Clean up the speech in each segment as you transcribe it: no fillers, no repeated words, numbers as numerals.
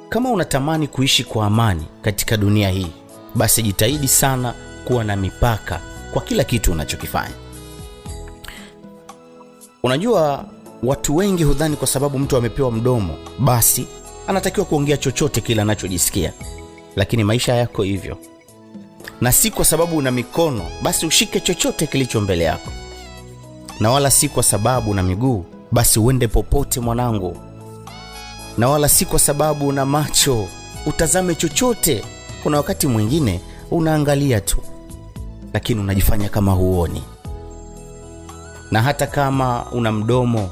Kama unatamani kuishi kwa amani katika dunia hii, basi jitahidi sana kuwa na mipaka kwa kila kitu unachokifanya. Unajua, watu wengi hudhani kwa sababu mtu amepewa mdomo, basi anatakiwa kuongea chochote kile anachojisikia. Lakini maisha yako hivyo. Na si kwa sababu una mikono, basi ushike chochote kilicho mbele yako. Na wala si kwa sababu una miguu, basi uende popote mwanangu. Na wala si kwa sababu una macho, utazame chochote. Kuna wakati mwingine unaangalia tu, lakini unajifanya kama huoni. Na hata kama una mdomo,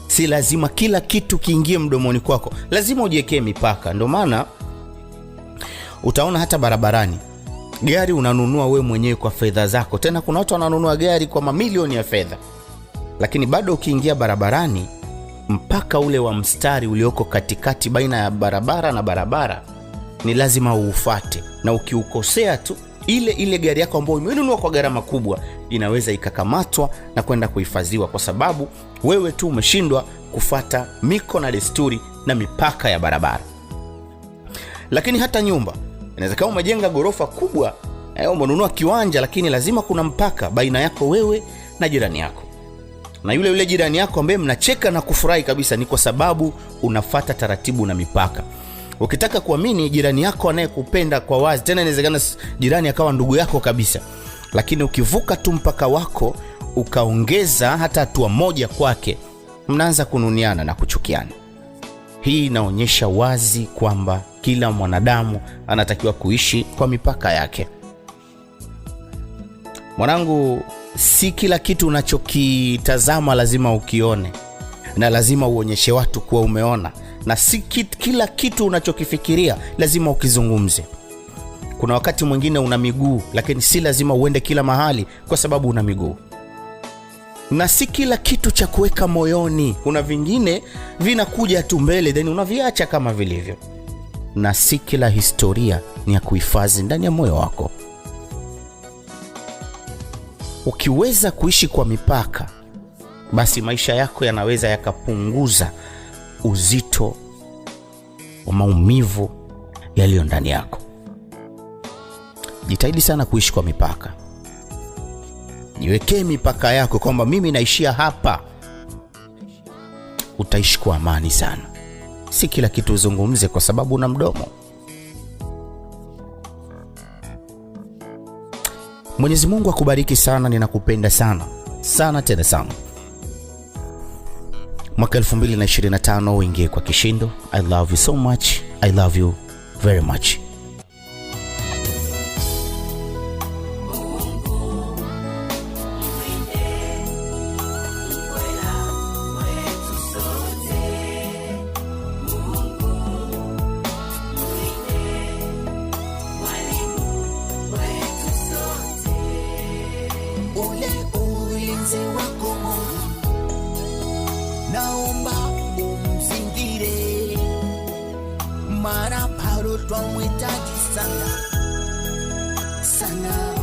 si lazima kila kitu kiingie mdomoni kwako. Lazima ujiwekee mipaka. Ndio maana utaona hata barabarani, gari unanunua wewe mwenyewe kwa fedha zako. Tena kuna watu wananunua gari kwa mamilioni ya fedha. Lakini bado ukiingia barabarani, mpaka ule wa mstari ulioko katikati baina ya barabara na barabara ni lazima uufate. Na ukiukosea tu, ile gari yako ambayo umenunua kwa gharama kubwa inaweza ikakamatwa na kwenda kuhifadhiwa, kwa sababu wewe tu umeshindwa kufata miko na desturi na mipaka ya barabara. Lakini hata nyumba, inaweza kama umejenga gorofa kubwa, umenunua kiwanja, lakini lazima kuna mpaka baina yako wewe na jirani yako. Na yule jirani yako ambaye mnacheka na kufurahi kabisa, ni kwa sababu unafata taratibu na mipaka. Ukitaka kuamini jirani yako anayekupenda kwa wazi, tena inawezekana jirani akawa ndugu yako kabisa, lakini ukivuka tu mpaka wako ukaongeza hata hatua moja kwake, mnaanza kununiana na kuchukiana. Hii inaonyesha wazi kwamba kila mwanadamu anatakiwa kuishi kwa mipaka yake. Mwanangu, si kila kitu unachokitazama lazima ukione, na lazima uonyeshe watu kuwa umeona. Na si kila kitu unachokifikiria lazima ukizungumze. Kuna wakati mwingine una miguu, lakini si lazima uende kila mahali kwa sababu una miguu. Na si kila kitu cha kuweka moyoni. Kuna vingine vinakuja tu mbele, then unaviacha kama vilivyo. Na si kila historia ni ya kuhifadhi ndani ya moyo wako. Ukiweza kuishi kwa mipaka, basi maisha yako yanaweza yakapunguza uzito wa maumivu yaliyo ndani yako. Jitahidi sana kuishi kwa mipaka. Jiwekee mipaka yako kwamba mimi naishia hapa. Utaishi kwa amani sana. Si kila kitu uzungumze kwa sababu una mdomo. Mwenyezi Mungu akubariki sana. Ninakupenda sana sana, tena sana. Mwaka 2025 uingie kwa kishindo. I love you so much. I love you very much. Naomba umzingire, mara paro twamwitaji sana sana.